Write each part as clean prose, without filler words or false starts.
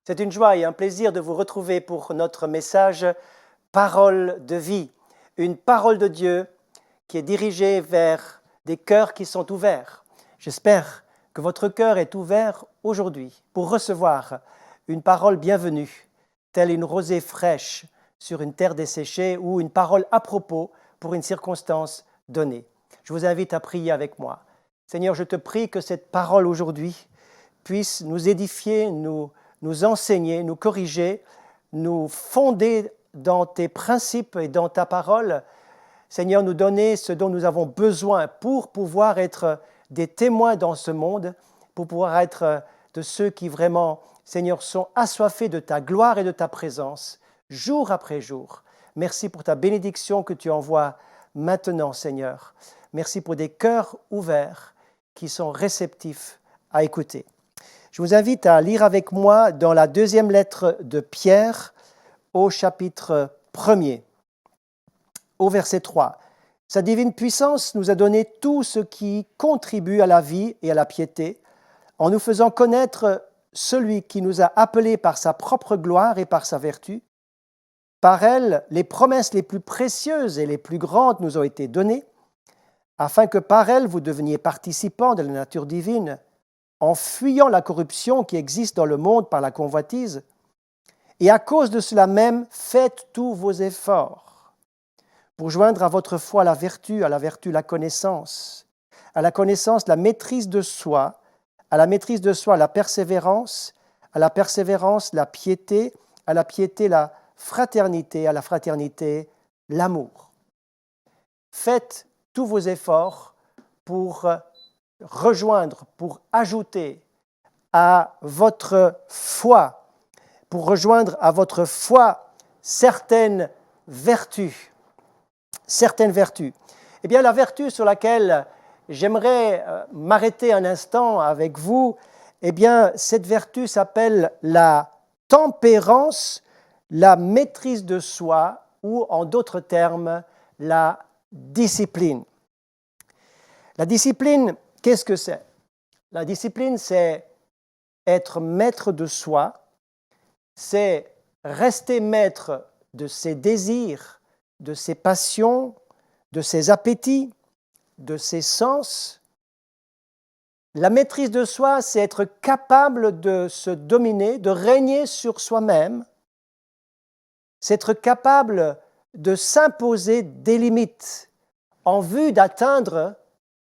C'est une joie et un plaisir de vous retrouver pour notre message Parole de vie, une parole de Dieu qui est dirigée vers des cœurs qui sont ouverts. J'espère que votre cœur est ouvert aujourd'hui pour recevoir une parole bienvenue, telle une rosée fraîche sur une terre desséchée ou une parole à propos pour une circonstance donnée. Je vous invite à prier avec moi. Seigneur, je te prie que cette parole aujourd'hui puisse nous édifier, nous enseigner, nous corriger, nous fonder dans tes principes et dans ta parole. Seigneur, nous donner ce dont nous avons besoin pour pouvoir être des témoins dans ce monde, pour pouvoir être de ceux qui vraiment, Seigneur, sont assoiffés de ta gloire et de ta présence, jour après jour. Merci pour ta bénédiction que tu envoies maintenant, Seigneur. Merci pour des cœurs ouverts qui sont réceptifs à écouter. Je vous invite à lire avec moi dans la deuxième lettre de Pierre au chapitre 1er, au verset 3. Sa divine puissance nous a donné tout ce qui contribue à la vie et à la piété, en nous faisant connaître celui qui nous a appelés par sa propre gloire et par sa vertu. Par elle, les promesses les plus précieuses et les plus grandes nous ont été données, afin que par elle vous deveniez participants de la nature divine, en fuyant la corruption qui existe dans le monde par la convoitise, et à cause de cela même, faites tous vos efforts pour joindre à votre foi la vertu la connaissance, à la connaissance la maîtrise de soi, à la maîtrise de soi la persévérance, à la persévérance la piété, à la piété la fraternité, à la fraternité l'amour. Faites tous vos efforts pour rejoindre, pour ajouter à votre foi, pour rejoindre à votre foi certaines vertus. Eh bien, la vertu sur laquelle j'aimerais m'arrêter un instant avec vous, eh bien, cette vertu s'appelle la tempérance, la maîtrise de soi, ou en d'autres termes, la discipline. La discipline, qu'est-ce que c'est? La discipline, c'est être maître de soi, c'est rester maître de ses désirs, de ses passions, de ses appétits, de ses sens. La maîtrise de soi, c'est être capable de se dominer, de régner sur soi-même, c'est être capable de s'imposer des limites en vue d'atteindre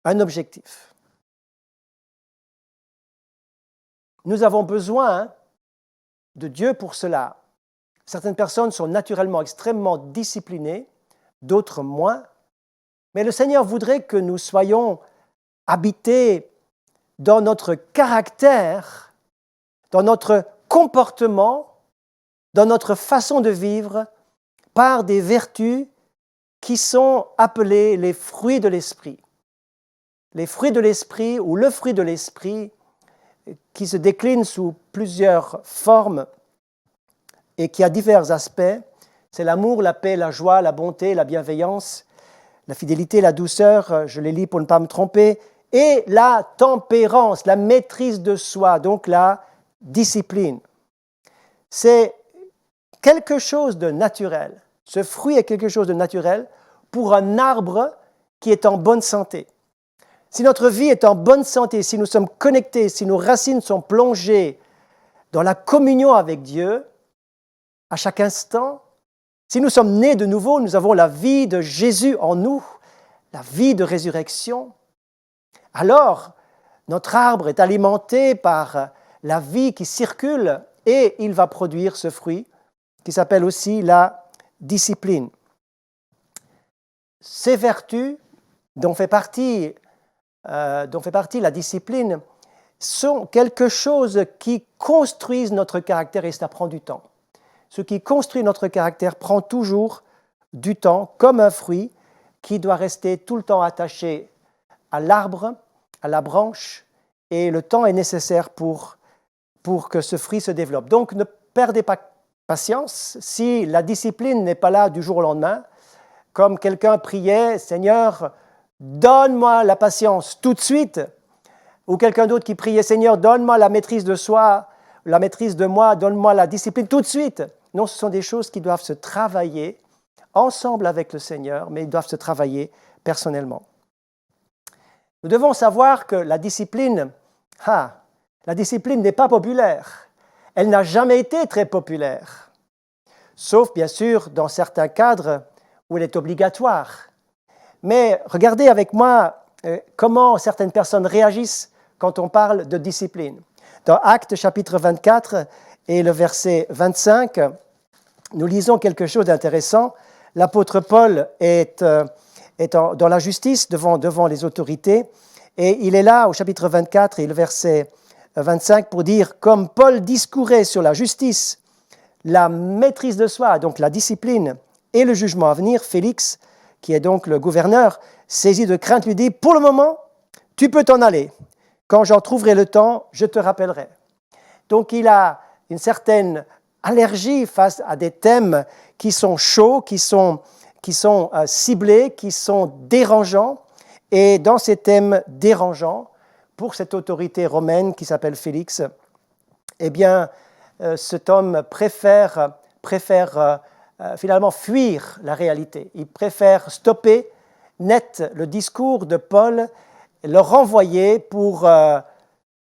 un objectif. Nous avons besoin de Dieu pour cela. Certaines personnes sont naturellement extrêmement disciplinées, d'autres moins. Mais le Seigneur voudrait que nous soyons habités dans notre caractère, dans notre comportement, dans notre façon de vivre, par des vertus qui sont appelées les fruits de l'esprit. Les fruits de l'esprit ou le fruit de l'esprit qui se décline sous plusieurs formes et qui a divers aspects, c'est l'amour, la paix, la joie, la bonté, la bienveillance, la fidélité, la douceur, je les lis pour ne pas me tromper, et la tempérance, la maîtrise de soi, donc la discipline. C'est quelque chose de naturel. Ce fruit est quelque chose de naturel pour un arbre qui est en bonne santé. Si notre vie est en bonne santé, si nous sommes connectés, si nos racines sont plongées dans la communion avec Dieu, à chaque instant, si nous sommes nés de nouveau, nous avons la vie de Jésus en nous, la vie de résurrection, alors notre arbre est alimenté par la vie qui circule et il va produire ce fruit qui s'appelle aussi la discipline. Ces vertus dont fait partie la discipline sont quelque chose qui construisent notre caractère et ça prend du temps. Ce qui construit notre caractère prend toujours du temps, comme un fruit qui doit rester tout le temps attaché à l'arbre, à la branche, et le temps est nécessaire pour que ce fruit se développe. Donc ne perdez pas patience si la discipline n'est pas là du jour au lendemain. Comme quelqu'un priait, « Seigneur, donne-moi la patience tout de suite », ou quelqu'un d'autre qui priait « Seigneur, donne-moi la maîtrise de soi », la maîtrise de moi, donne-moi la discipline tout de suite. Non, ce sont des choses qui doivent se travailler ensemble avec le Seigneur, mais ils doivent se travailler personnellement. Nous devons savoir que la discipline n'est pas populaire. Elle n'a jamais été très populaire, sauf bien sûr dans certains cadres où elle est obligatoire. Mais regardez avec moi comment certaines personnes réagissent quand on parle de discipline. Dans Actes chapitre 24 et le verset 25, nous lisons quelque chose d'intéressant. L'apôtre Paul est dans la justice devant les autorités et il est là au chapitre 24 et le verset 25 pour dire « Comme Paul discourait sur la justice, la maîtrise de soi, donc la discipline et le jugement à venir, Félix, qui est donc le gouverneur, saisi de crainte, lui dit « Pour le moment, tu peux t'en aller. Quand j'en trouverai le temps, je te rappellerai. » Donc il a une certaine allergie face à des thèmes qui sont chauds, qui sont ciblés, qui sont dérangeants. Et dans ces thèmes dérangeants, pour cette autorité romaine qui s'appelle Félix, eh bien, cet homme préfère finalement fuir la réalité. Il préfère stopper net le discours de Paul, le renvoyer pour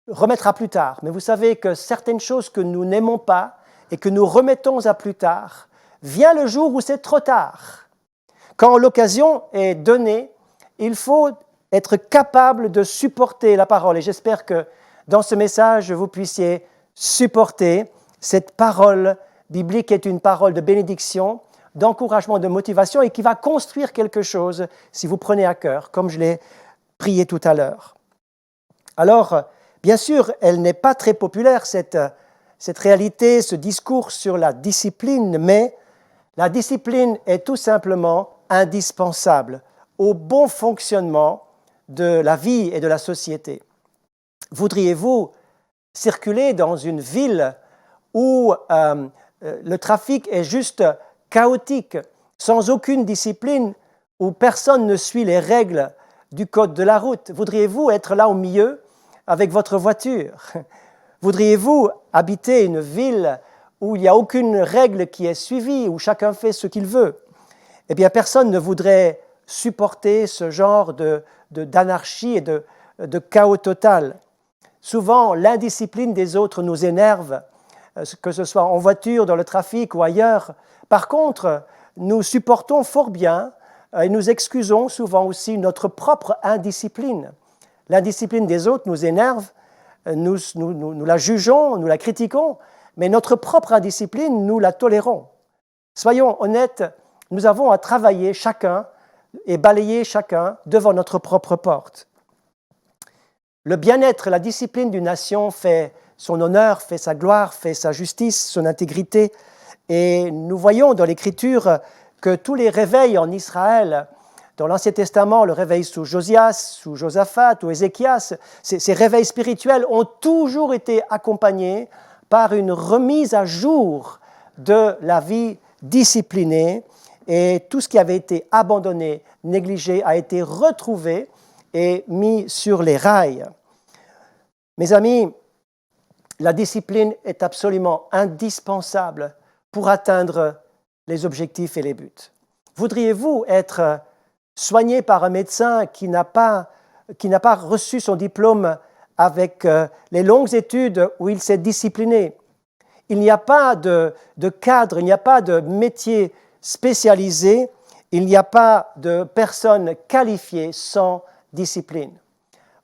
remettre à plus tard. Mais vous savez que certaines choses que nous n'aimons pas et que nous remettons à plus tard, vient le jour où c'est trop tard. Quand l'occasion est donnée, il faut être capable de supporter la parole. Et j'espère que dans ce message, vous puissiez supporter cette parole biblique qui est une parole de bénédiction, d'encouragement, de motivation et qui va construire quelque chose si vous prenez à cœur, comme je l'ai prié tout à l'heure. Alors, bien sûr, elle n'est pas très populaire, cette réalité, ce discours sur la discipline, mais la discipline est tout simplement indispensable au bon fonctionnement de la vie et de la société. Voudriez-vous circuler dans une ville où le trafic est juste chaotique, sans aucune discipline, où personne ne suit les règles du code de la route? Voudriez-vous être là au milieu avec votre voiture? Voudriez-vous habiter une ville où il n'y a aucune règle qui est suivie, où chacun fait ce qu'il veut? Eh bien, personne ne voudrait supporter ce genre d'anarchie et de chaos total. Souvent, l'indiscipline des autres nous énerve, que ce soit en voiture, dans le trafic ou ailleurs. Par contre, nous supportons fort bien et nous excusons souvent aussi notre propre indiscipline. L'indiscipline des autres nous énerve, nous la jugeons, nous la critiquons, mais notre propre indiscipline, nous la tolérons. Soyons honnêtes, nous avons à travailler chacun et balayer chacun devant notre propre porte. Le bien-être, la discipline d'une nation fait son honneur, fait sa gloire, fait sa justice, son intégrité. Et nous voyons dans l'Écriture que tous les réveils en Israël, dans l'Ancien Testament, le réveil sous Josias, sous Josaphat ou Ézéchias, ces réveils spirituels ont toujours été accompagnés par une remise à jour de la vie disciplinée, et tout ce qui avait été abandonné, négligé, a été retrouvé et mis sur les rails. Mes amis, la discipline est absolument indispensable pour atteindre les objectifs et les buts. Voudriez-vous être soigné par un médecin qui n'a pas reçu son diplôme avec les longues études où il s'est discipliné? Il n'y a pas de cadre, il n'y a pas de métier spécialisé, il n'y a pas de personne qualifiée sans discipline.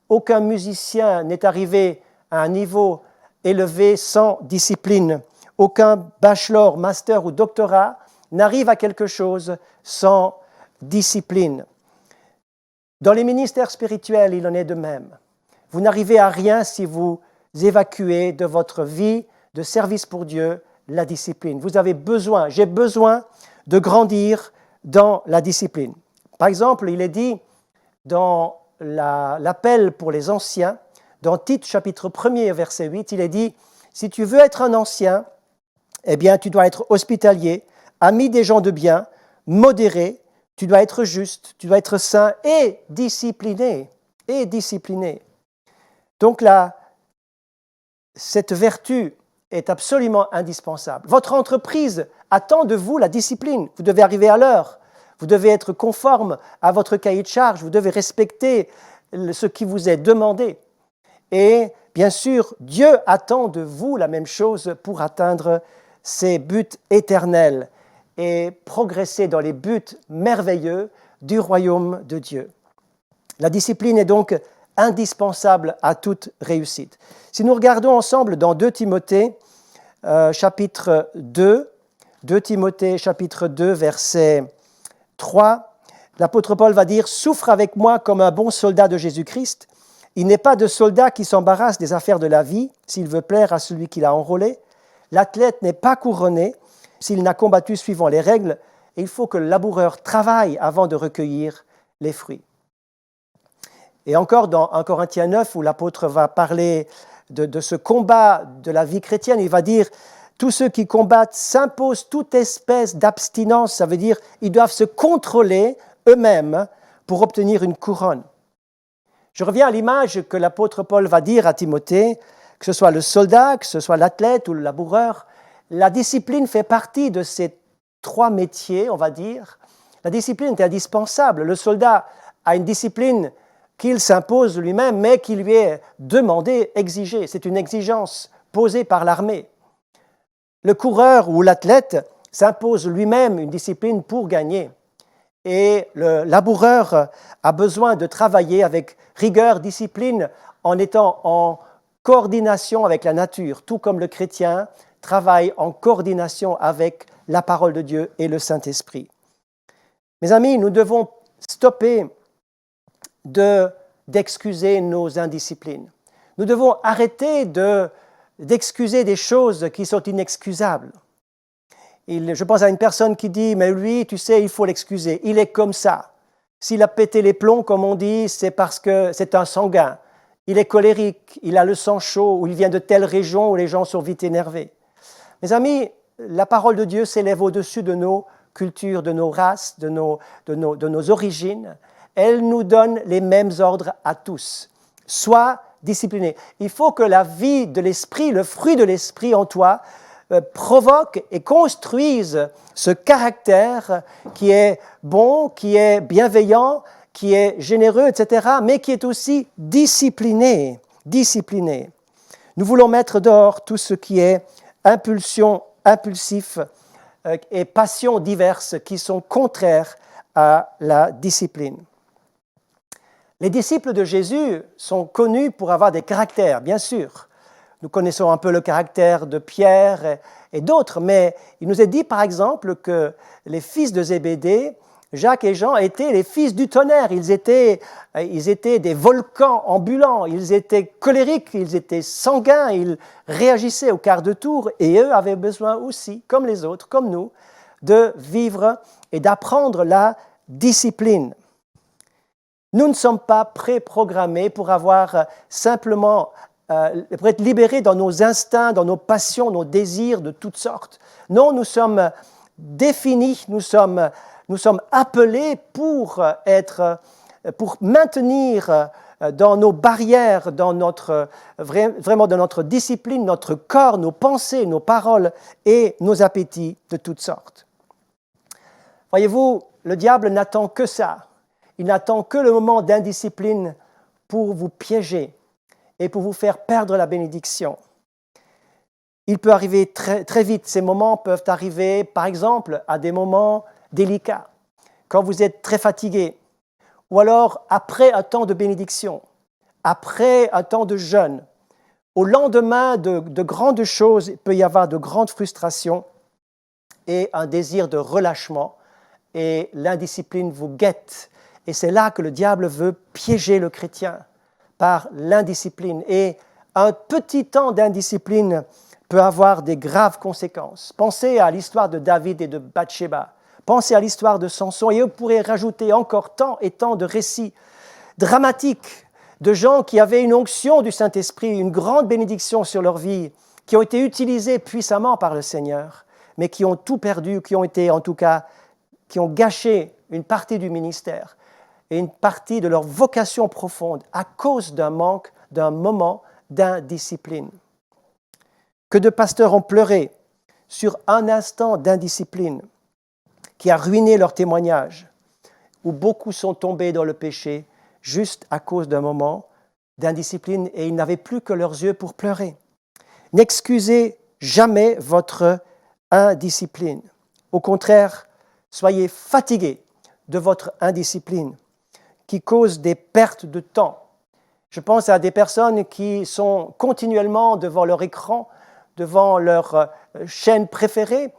Aucun musicien n'est arrivé à un niveau élevé sans discipline. Aucun bachelor, master ou doctorat n'arrive à quelque chose sans discipline. Dans les ministères spirituels, il en est de même. Vous n'arrivez à rien si vous évacuez de votre vie de service pour Dieu la discipline. Vous avez besoin, j'ai besoin de grandir dans la discipline. Par exemple, il est dit dans l'appel pour les anciens, dans Tite chapitre 1er verset 8, il est dit « Si tu veux être un ancien, eh bien tu dois être hospitalier, ami des gens de bien, modéré, tu dois être juste, tu dois être saint et discipliné. » Et discipliné. Donc là, cette vertu est absolument indispensable. Votre entreprise attend de vous la discipline. Vous devez arriver à l'heure. Vous devez être conforme à votre cahier de charge. Vous devez respecter ce qui vous est demandé. Et bien sûr, Dieu attend de vous la même chose pour atteindre ses buts éternels et progresser dans les buts merveilleux du royaume de Dieu. La discipline est donc indispensable à toute réussite. Si nous regardons ensemble dans 2 Timothée, chapitre 2, 2 Timothée, chapitre 2, verset 3, l'apôtre Paul va dire « Souffre avec moi comme un bon soldat de Jésus-Christ. Il n'est pas de soldat qui s'embarrasse des affaires de la vie, s'il veut plaire à celui qui l'a enrôlé. L'athlète n'est pas couronné s'il n'a combattu suivant les règles. Et il faut que le laboureur travaille avant de recueillir les fruits. » Et encore dans 1 Corinthiens 9, où l'apôtre va parler de ce combat de la vie chrétienne, il va dire « Tous ceux qui combattent s'imposent toute espèce d'abstinence. » Ça veut dire qu'ils doivent se contrôler eux-mêmes pour obtenir une couronne. Je reviens à l'image que l'apôtre Paul va dire à Timothée, que ce soit le soldat, que ce soit l'athlète ou le laboureur, la discipline fait partie de ces 3 métiers, on va dire. La discipline est indispensable. Le soldat a une discipline qu'il s'impose lui-même, mais qui lui est demandée, exigée. C'est une exigence posée par l'armée. Le coureur ou l'athlète s'impose lui-même une discipline pour gagner. Et le laboureur a besoin de travailler avec rigueur, discipline, en étant en coordination avec la nature, tout comme le chrétien travaille en coordination avec la parole de Dieu et le Saint-Esprit. Mes amis, nous devons stopper d'excuser nos indisciplines. Nous devons arrêter d'excuser des choses qui sont inexcusables. Je pense à une personne qui dit « Mais lui, tu sais, il faut l'excuser. Il est comme ça. S'il a pété les plombs, comme on dit, c'est parce que c'est un sanguin. Il est colérique, il a le sang chaud, ou il vient de telle région où les gens sont vite énervés. » Mes amis, la parole de Dieu s'élève au-dessus de nos cultures, de nos races, de nos origines. Elle nous donne les mêmes ordres à tous. Sois discipliné. Il faut que la vie de l'esprit, le fruit de l'esprit en toi, provoque et construise ce caractère qui est bon, qui est bienveillant, qui est généreux, etc., mais qui est aussi discipliné. Discipliné. Nous voulons mettre dehors tout ce qui est impulsion, impulsif et passions diverses qui sont contraires à la discipline. Les disciples de Jésus sont connus pour avoir des caractères, bien sûr. Nous connaissons un peu le caractère de Pierre et d'autres, mais il nous est dit par exemple que les fils de Zébédée, Jacques et Jean, étaient les fils du tonnerre. Ils étaient des volcans ambulants, ils étaient colériques, ils étaient sanguins, ils réagissaient au quart de tour et eux avaient besoin aussi, comme les autres, comme nous, de vivre et d'apprendre la discipline. Nous ne sommes pas préprogrammés pour avoir simplement pour être libérés dans nos instincts, dans nos passions, nos désirs de toutes sortes. Non, nous sommes définis, nous sommes appelés pour maintenir dans nos barrières, vraiment dans notre discipline, notre corps, nos pensées, nos paroles et nos appétits de toutes sortes. Voyez-vous, le diable n'attend que ça. Il n'attend que le moment d'indiscipline pour vous piéger et pour vous faire perdre la bénédiction. Il peut arriver très vite. Ces moments peuvent arriver, par exemple, à des moments délicats, quand vous êtes très fatigué, ou alors après un temps de bénédiction, après un temps de jeûne. Au lendemain de grandes choses, il peut y avoir de grandes frustrations et un désir de relâchement, et l'indiscipline vous guette. Et c'est là que le diable veut piéger le chrétien par l'indiscipline. Et un petit temps d'indiscipline peut avoir des graves conséquences. Pensez à l'histoire de David et de Bathsheba. Pensez à l'histoire de Samson. Et vous pourrez rajouter encore tant et tant de récits dramatiques de gens qui avaient une onction du Saint-Esprit, une grande bénédiction sur leur vie, qui ont été utilisés puissamment par le Seigneur, mais qui ont tout perdu, qui ont gâché une partie du ministère et une partie de leur vocation profonde à cause d'un manque, d'un moment d'indiscipline. Que de pasteurs ont pleuré sur un instant d'indiscipline qui a ruiné leur témoignage, où beaucoup sont tombés dans le péché juste à cause d'un moment d'indiscipline et ils n'avaient plus que leurs yeux pour pleurer. N'excusez jamais votre indiscipline. Au contraire, soyez fatigués de votre indiscipline qui cause des pertes de temps. Je pense à des personnes qui sont continuellement devant leur écran, devant leur chaîne préférée.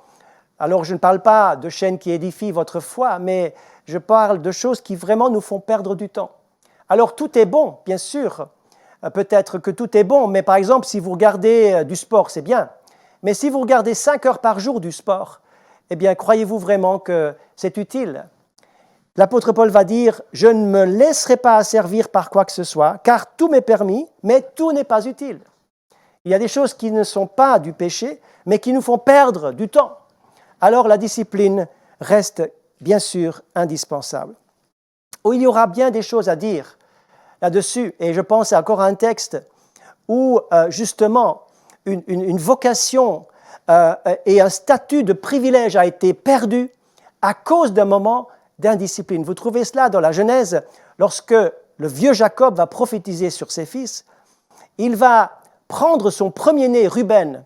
Alors je ne parle pas de chaînes qui édifient votre foi, mais je parle de choses qui vraiment nous font perdre du temps. Alors tout est bon, bien sûr. Peut-être que tout est bon, mais par exemple, si vous regardez du sport, c'est bien. Mais si vous regardez 5 heures par jour du sport, eh bien, croyez-vous vraiment que c'est utile? L'apôtre Paul va dire « Je ne me laisserai pas asservir par quoi que ce soit, car tout m'est permis, mais tout n'est pas utile. » Il y a des choses qui ne sont pas du péché, mais qui nous font perdre du temps. Alors la discipline reste bien sûr indispensable. Il y aura bien des choses à dire là-dessus, et je pense encore à un texte où justement une vocation et un statut de privilège a été perdu à cause d'un moment d'indiscipline. Vous trouvez cela dans la Genèse, lorsque le vieux Jacob va prophétiser sur ses fils, il va prendre son premier-né, Ruben,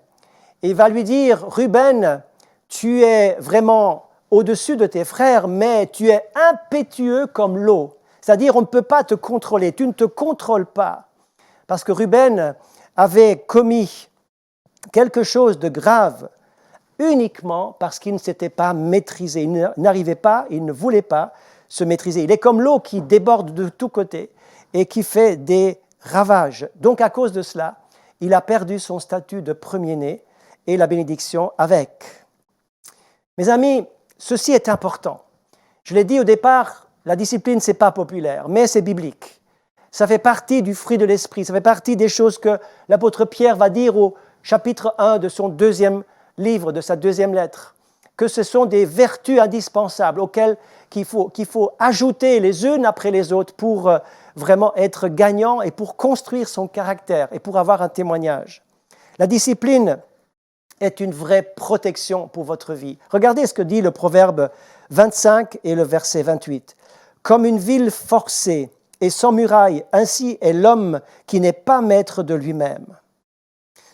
et il va lui dire, Ruben, tu es vraiment au-dessus de tes frères, mais tu es impétueux comme l'eau. C'est-à-dire, on ne peut pas te contrôler, tu ne te contrôles pas. Parce que Ruben avait commis quelque chose de grave uniquement parce qu'il ne s'était pas maîtrisé. Il n'arrivait pas, il ne voulait pas se maîtriser. Il est comme l'eau qui déborde de tous côtés et qui fait des ravages. Donc, à cause de cela, il a perdu son statut de premier-né et la bénédiction avec. Mes amis, ceci est important. Je l'ai dit au départ, la discipline, ce n'est pas populaire, mais c'est biblique. Ça fait partie du fruit de l'esprit, ça fait partie des choses que l'apôtre Pierre va dire au chapitre 1 de son deuxième livre, de sa deuxième lettre, que ce sont des vertus indispensables auxquelles qu'il faut ajouter les unes après les autres pour vraiment être gagnant et pour construire son caractère et pour avoir un témoignage. La discipline est une vraie protection pour votre vie. Regardez ce que dit le proverbe 25 et le verset 28. « Comme une ville forcée et sans muraille, ainsi est l'homme qui n'est pas maître de lui-même.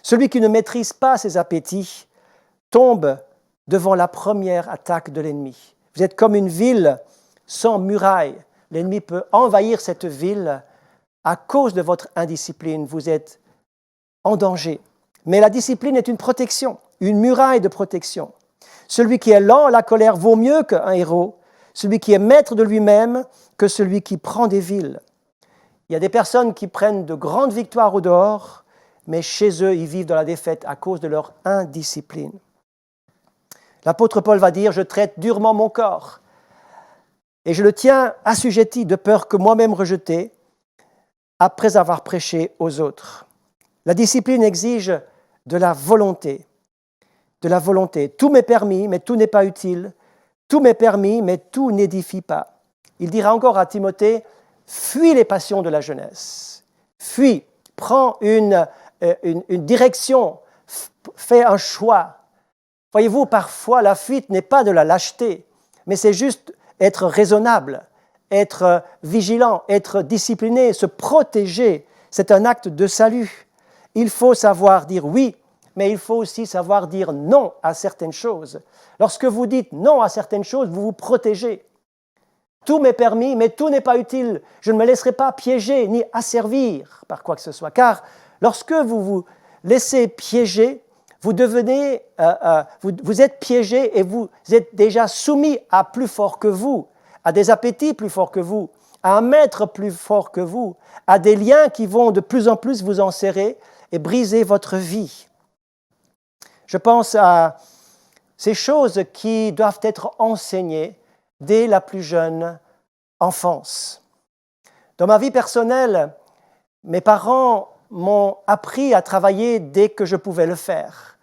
Celui qui ne maîtrise pas ses appétits tombe devant la première attaque de l'ennemi. Vous êtes comme une ville sans muraille. L'ennemi peut envahir cette ville à cause de votre indiscipline. Vous êtes en danger. Mais la discipline est une protection, une muraille de protection. Celui qui est lent à la colère vaut mieux qu'un héros. Celui qui est maître de lui-même que celui qui prend des villes. Il y a des personnes qui prennent de grandes victoires au dehors, mais chez eux, ils vivent dans la défaite à cause de leur indiscipline. L'apôtre Paul va dire « Je traite durement mon corps et je le tiens assujetti de peur que moi-même rejeté après avoir prêché aux autres. » La discipline exige de la volonté. De la volonté. Tout m'est permis, mais tout n'est pas utile. Tout m'est permis, mais tout n'édifie pas. Il dira encore à Timothée « Fuis les passions de la jeunesse. Fuis, prends une direction, fais un choix. » Voyez-vous, parfois, la fuite n'est pas de la lâcheté, mais c'est juste être raisonnable, être vigilant, être discipliné, se protéger. C'est un acte de salut. Il faut savoir dire oui, mais il faut aussi savoir dire non à certaines choses. Lorsque vous dites non à certaines choses, vous vous protégez. Tout m'est permis, mais tout n'est pas utile. Je ne me laisserai pas piéger ni asservir par quoi que ce soit. Car lorsque vous vous laissez piéger, vous devenez, vous êtes piégé et vous êtes déjà soumis à plus fort que vous, à des appétits plus forts que vous, à un maître plus fort que vous, à des liens qui vont de plus en plus vous enserrer et briser votre vie. Je pense à ces choses qui doivent être enseignées dès la plus jeune enfance. Dans ma vie personnelle, mes parents m'ont appris à travailler dès que je pouvais le faire.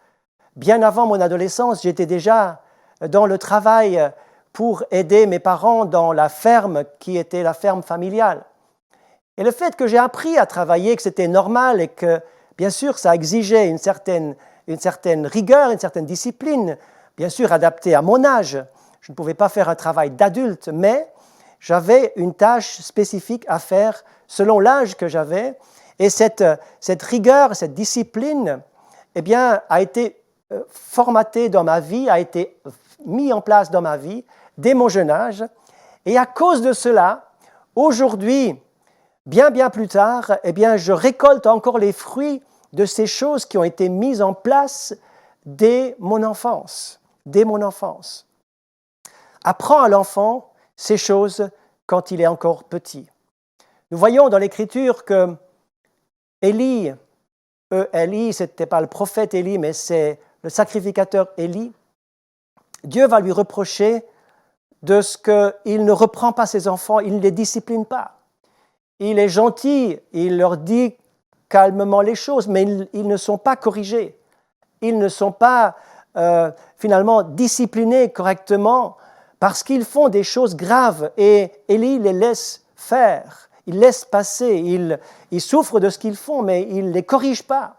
Bien avant mon adolescence, j'étais déjà dans le travail pour aider mes parents dans la ferme qui était la ferme familiale. Et le fait que j'ai appris à travailler, que c'était normal et que, bien sûr, ça exigeait une certaine une certaine rigueur, une certaine discipline, bien sûr adaptée à mon âge. Je ne pouvais pas faire un travail d'adulte, mais j'avais une tâche spécifique à faire selon l'âge que j'avais. Et cette rigueur, cette discipline, eh bien, a été formatée dans ma vie, a été mise en place dans ma vie dès mon jeune âge. Et à cause de cela, aujourd'hui, bien plus tard, eh bien, je récolte encore les fruits de ces choses qui ont été mises en place dès mon enfance. Dès mon enfance. Apprends à l'enfant ces choses quand il est encore petit. Nous voyons dans l'Écriture que Élie, ce n'était pas le prophète Élie, mais c'est le sacrificateur Élie, Dieu va lui reprocher de ce qu'il ne reprend pas ses enfants, il ne les discipline pas. Il est gentil, il leur dit calmement les choses, mais ils ne sont pas corrigés. Ils ne sont pas finalement disciplinés correctement parce qu'ils font des choses graves et Élie les laisse faire. Il laisse passer, il souffre de ce qu'ils font, mais il ne les corrige pas.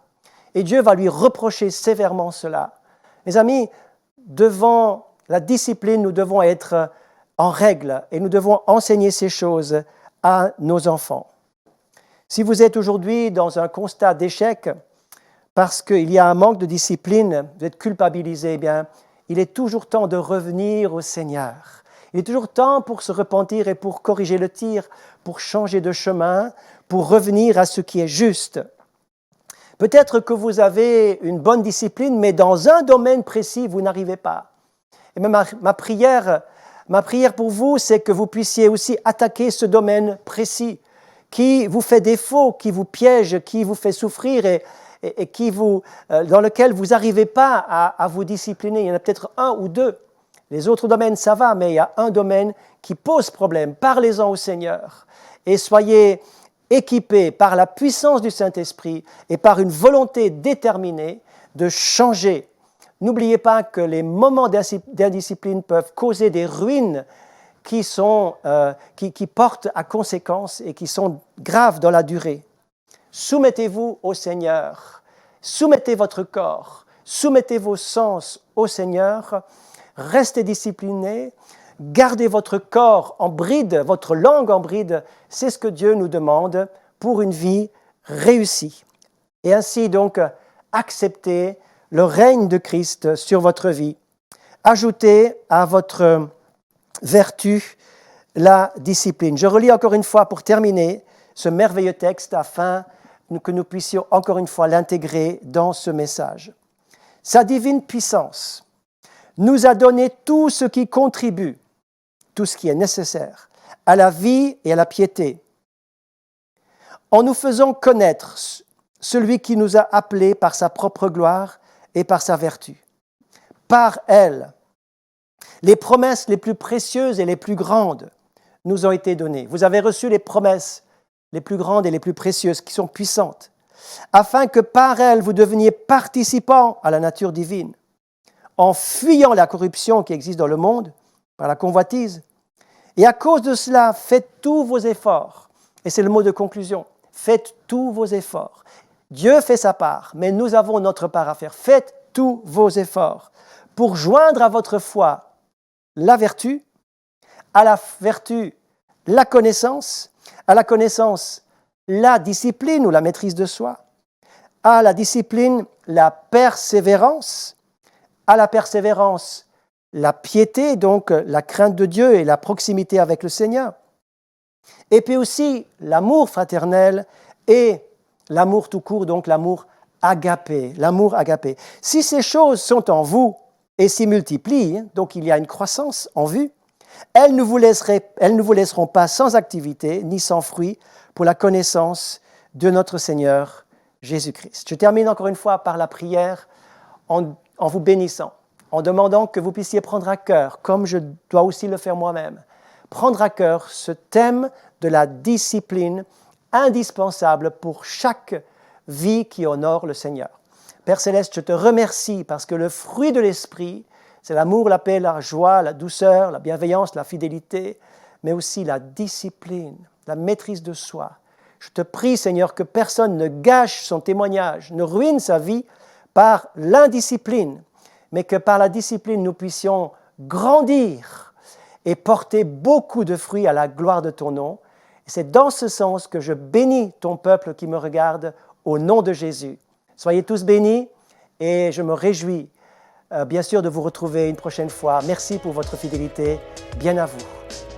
Et Dieu va lui reprocher sévèrement cela. Mes amis, devant la discipline, nous devons être en règle et nous devons enseigner ces choses à nos enfants. Si vous êtes aujourd'hui dans un constat d'échec parce qu'il y a un manque de discipline, vous êtes culpabilisé, eh bien, il est toujours temps de revenir au Seigneur. Il est toujours temps pour se repentir et pour corriger le tir, pour changer de chemin, pour revenir à ce qui est juste. Peut-être que vous avez une bonne discipline, mais dans un domaine précis, vous n'arrivez pas. Et même ma prière pour vous, c'est que vous puissiez aussi attaquer ce domaine précis qui vous fait défaut, qui vous piège, qui vous fait souffrir et dans lequel vous n'arrivez pas à vous discipliner. Il y en a peut-être un ou deux. Les autres domaines, ça va, mais il y a un domaine qui pose problème. Parlez-en au Seigneur et soyez équipés par la puissance du Saint-Esprit et par une volonté déterminée de changer. N'oubliez pas que les moments d'indiscipline peuvent causer des ruines qui portent à conséquence et qui sont graves dans la durée. Soumettez-vous au Seigneur, soumettez votre corps, soumettez vos sens au Seigneur, restez disciplinés, gardez votre corps en bride, votre langue en bride, c'est ce que Dieu nous demande pour une vie réussie. Et ainsi donc, acceptez le règne de Christ sur votre vie. Ajoutez à votre vertu la discipline. Je relis encore une fois pour terminer ce merveilleux texte afin que nous puissions encore une fois l'intégrer dans ce message. Sa divine puissance nous a donné tout ce qui contribue, tout ce qui est nécessaire, à la vie et à la piété, en nous faisant connaître celui qui nous a appelés par sa propre gloire et par sa vertu. Par elle, les promesses les plus précieuses et les plus grandes nous ont été données. Vous avez reçu les promesses les plus grandes et les plus précieuses, qui sont puissantes, afin que par elles vous deveniez participants à la nature divine, en fuyant la corruption qui existe dans le monde, par la convoitise. Et à cause de cela, faites tous vos efforts. Et c'est le mot de conclusion. Faites tous vos efforts. Dieu fait sa part, mais nous avons notre part à faire. Faites tous vos efforts pour joindre à votre foi la vertu, à la vertu la connaissance, à la connaissance la discipline ou la maîtrise de soi, à la discipline la persévérance, à la persévérance la piété, donc la crainte de Dieu et la proximité avec le Seigneur, et puis aussi l'amour fraternel et l'amour tout court, donc l'amour agapé, l'amour agapé. Si ces choses sont en vous et s'y multiplient, donc il y a une croissance en vue, elles ne vous laisseront pas sans activité ni sans fruit pour la connaissance de notre Seigneur Jésus-Christ. Je termine encore une fois par la prière en vous bénissant, en demandant que vous puissiez prendre à cœur, comme je dois aussi le faire moi-même, prendre à cœur ce thème de la discipline indispensable pour chaque vie qui honore le Seigneur. Père Céleste, je te remercie parce que le fruit de l'Esprit, c'est l'amour, la paix, la joie, la douceur, la bienveillance, la fidélité, mais aussi la discipline, la maîtrise de soi. Je te prie, Seigneur, que personne ne gâche son témoignage, ne ruine sa vie par l'indiscipline, mais que par la discipline, nous puissions grandir et porter beaucoup de fruits à la gloire de ton nom. Et c'est dans ce sens que je bénis ton peuple qui me regarde au nom de Jésus. Soyez tous bénis et je me réjouis bien sûr de vous retrouver une prochaine fois. Merci pour votre fidélité. Bien à vous.